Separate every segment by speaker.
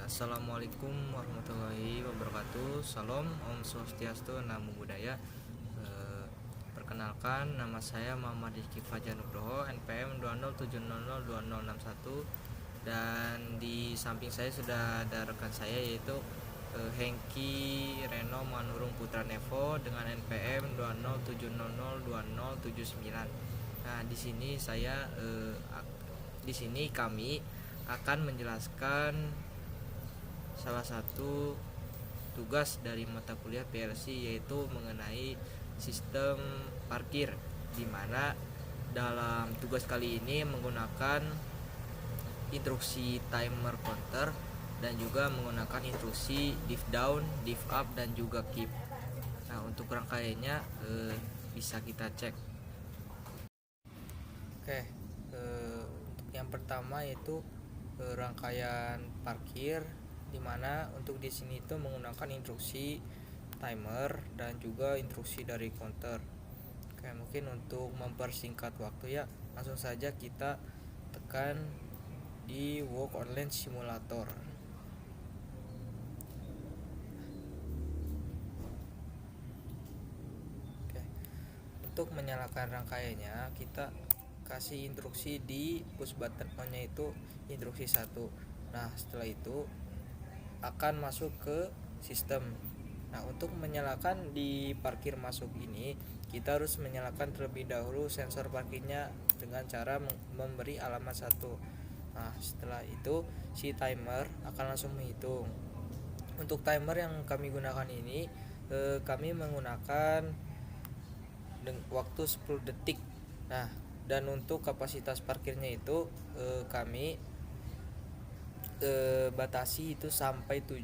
Speaker 1: Assalamualaikum warahmatullahi wabarakatuh. Salam, Om Swastiastu, Namo Buddhaya. Perkenalkan, nama saya Muhammad Rizky Fajar Nugroho, NPM 207002061. Dan di samping saya sudah ada rekan saya, yaitu Hengki Reno Manurung Putra Nevo dengan NPM 207002079. Nah, di sini kami akan menjelaskan salah satu tugas dari mata kuliah PLC, yaitu mengenai sistem parkir, di mana dalam tugas kali ini menggunakan instruksi timer counter dan juga menggunakan instruksi diff down, diff up, dan juga keep. Nah, untuk rangkaiannya bisa kita cek. Oke, untuk yang pertama yaitu rangkaian parkir, dimana untuk di sini itu menggunakan instruksi timer dan juga instruksi dari counter. Oke, mungkin untuk mempersingkat waktu ya, langsung saja kita tekan di Walk Online Simulator. Oke, untuk menyalakan rangkaiannya kita kasih instruksi di push button on-nya itu instruksi 1. Nah, setelah itu akan masuk ke sistem. Nah, untuk menyalakan di parkir masuk ini, kita harus menyalakan terlebih dahulu sensor parkirnya dengan cara memberi alamat 1. Nah, setelah itu si timer akan langsung menghitung. Untuk timer yang kami gunakan ini, kami menggunakan waktu 10 detik. Nah, dan untuk kapasitas parkirnya itu kami batasi itu sampai 7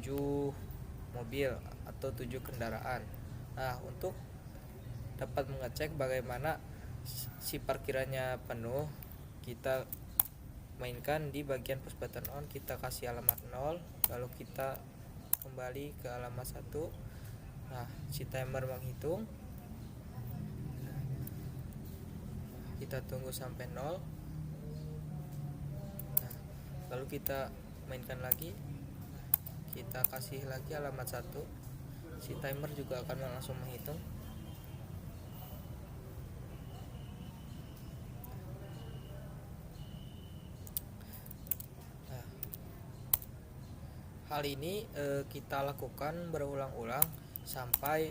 Speaker 1: mobil atau 7 kendaraan. Nah, untuk dapat mengecek bagaimana si parkirannya penuh, kita mainkan di bagian push button on, kita kasih alamat 0, lalu kita kembali ke alamat 1. Nah, si timer menghitung. Kita tunggu sampai 0. Nah, lalu kita mainkan lagi, kita kasih lagi alamat 1, si timer juga akan langsung menghitung. Nah, hal ini kita lakukan berulang-ulang sampai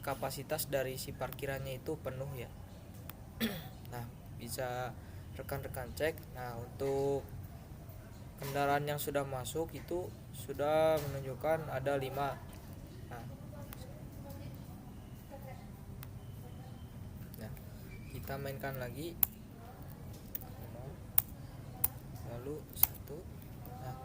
Speaker 1: kapasitas dari si parkirannya itu penuh ya. Nah, bisa rekan-rekan cek. Nah, untuk kendaraan yang sudah masuk itu sudah menunjukkan ada 5. Nah, kita mainkan lagi, lalu 1. Nah,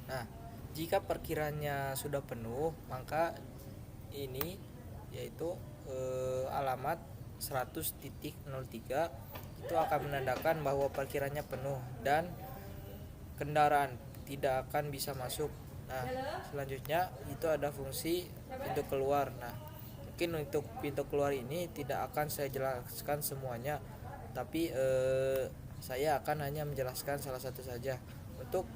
Speaker 1: Nah, jika parkirannya sudah penuh, maka ini yaitu alamat 100.03 itu akan menandakan bahwa parkirannya penuh dan kendaraan tidak akan bisa masuk. Nah, selanjutnya itu ada fungsi pintu keluar. Nah, mungkin untuk pintu keluar ini tidak akan saya jelaskan semuanya, tapi saya akan hanya menjelaskan salah satu saja. Untuk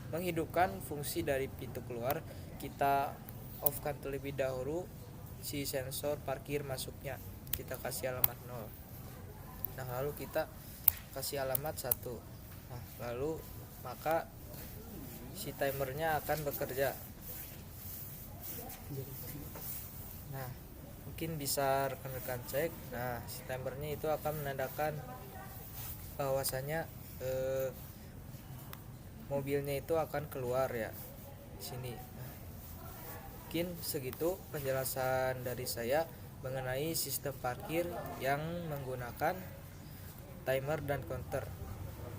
Speaker 1: menghidupkan fungsi dari pintu keluar, kita off-kan terlebih dahulu si sensor parkir masuknya, kita kasih alamat 0. Nah, lalu kita kasih alamat 1. Nah, lalu maka si timernya akan bekerja. Nah, mungkin bisa rekan-rekan cek. Nah, si timernya itu akan menandakan bahwasanya mobilnya itu akan keluar ya di sini. Nah, mungkin segitu penjelasan dari saya mengenai sistem parkir yang menggunakan timer dan counter.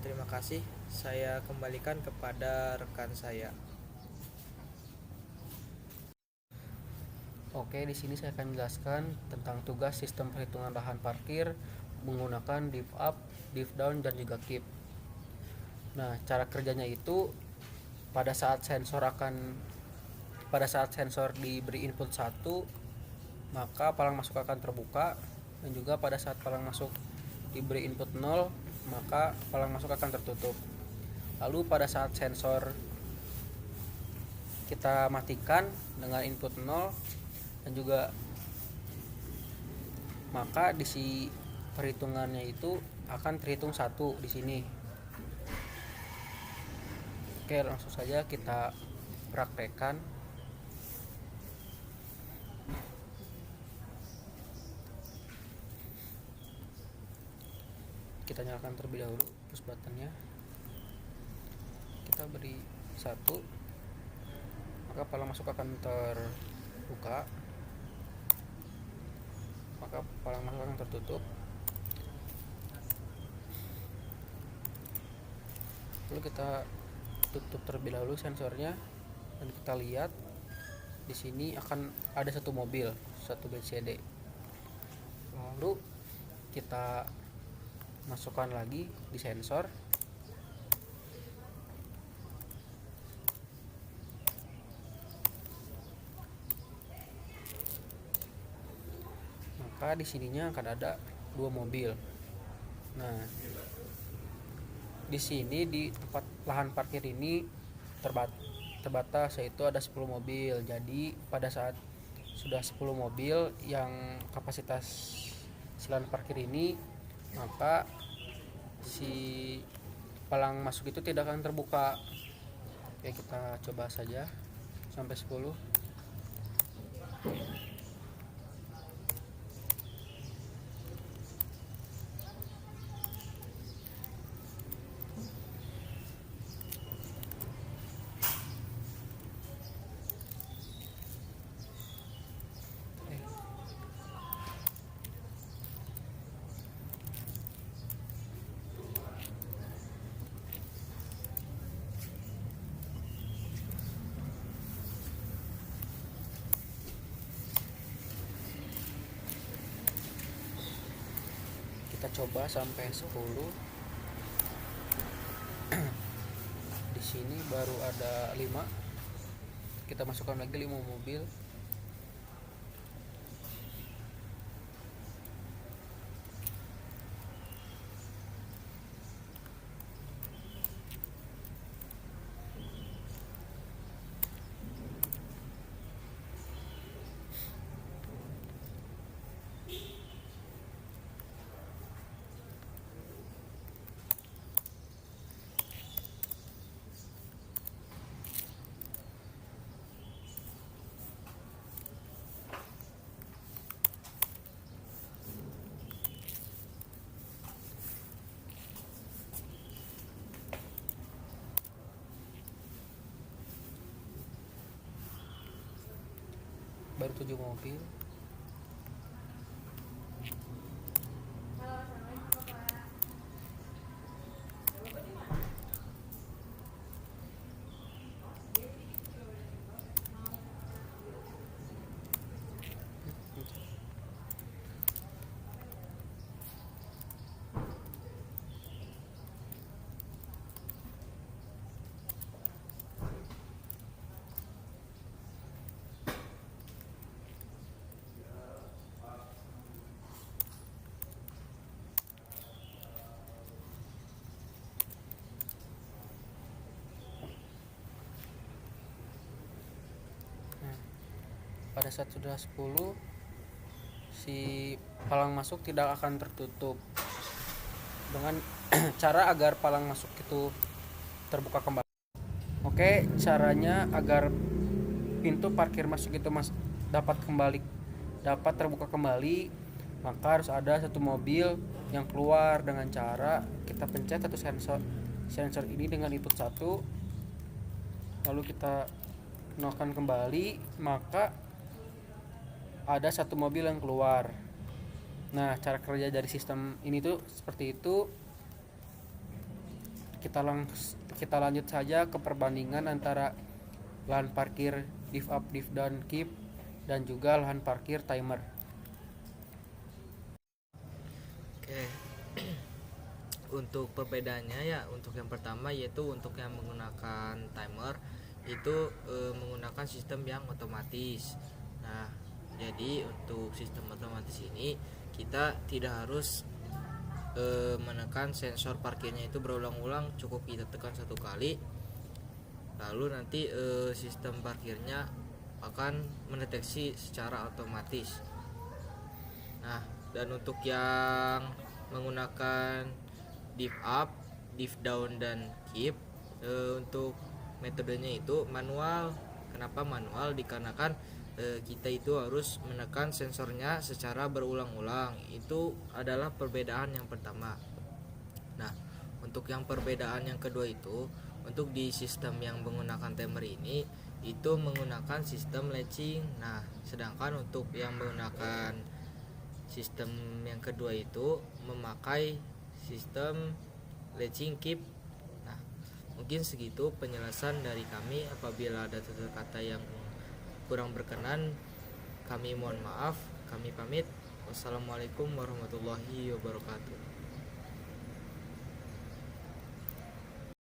Speaker 1: Terima kasih, saya kembalikan kepada rekan saya.
Speaker 2: Oke, di sini saya akan menjelaskan tentang tugas sistem perhitungan lahan parkir menggunakan div up, div down, dan juga keep. Nah, cara kerjanya itu pada saat sensor diberi input 1, maka palang masuk akan terbuka, dan juga pada saat palang masuk diberi input 0, maka palang masuk akan tertutup. Lalu pada saat sensor kita matikan dengan input 0 dan juga, maka di si perhitungannya itu akan terhitung 1 di sini. Oke, langsung saja kita praktekkan. Kita nyalakan terlebih dahulu push buttonnya, kita beri 1, maka palang masuk akan terbuka, maka palang masuk akan tertutup. Lalu kita tutup terlebih dahulu sensornya, dan kita lihat di sini akan ada satu mobil, satu BCD. Lalu kita masukkan lagi di sensor, maka di sininya akan ada 2 mobil. Nah, di sini di tempat lahan parkir ini terbatas, yaitu ada 10 mobil. Jadi pada saat sudah 10 mobil yang kapasitas silan parkir ini, maka si palang masuk itu tidak akan terbuka. Oke, kita coba saja sampai 10. Kita coba sampai 10. Di sini baru ada 5. Kita masukkan lagi 5 mobil. Baru 7 mobil. Pada saat sudah 10, si palang masuk tidak akan tertutup. Dengan cara agar palang masuk itu terbuka kembali. Oke, caranya agar pintu parkir masuk itu dapat terbuka kembali, maka harus ada satu mobil yang keluar dengan cara kita pencet satu sensor ini dengan input 1, lalu kita nolkan kembali, maka ada satu mobil yang keluar. Nah, cara kerja dari sistem ini tuh seperti itu. kita lanjut saja ke perbandingan antara lahan parkir div up, div down, keep, dan juga lahan parkir timer.
Speaker 1: Oke. Untuk perbedaannya ya, untuk yang pertama yaitu untuk yang menggunakan timer itu menggunakan sistem yang otomatis. Nah, jadi untuk sistem otomatis ini kita tidak harus menekan sensor parkirnya itu berulang-ulang, cukup kita tekan satu kali, lalu nanti sistem parkirnya akan mendeteksi secara otomatis. Nah, dan untuk yang menggunakan div up, div down, dan keep, untuk metodenya itu manual. Kenapa manual? Dikarenakan kita itu harus menekan sensornya secara berulang-ulang. Itu adalah perbedaan yang pertama. Nah, untuk yang perbedaan yang kedua itu, untuk di sistem yang menggunakan timer ini itu menggunakan sistem latching. Nah, sedangkan untuk yang menggunakan sistem yang kedua itu memakai sistem latching keep. Nah, mungkin segitu penjelasan dari kami. Apabila ada tutur kata yang kurang berkenan, kami mohon maaf. Kami pamit. Wassalamualaikum warahmatullahi wabarakatuh.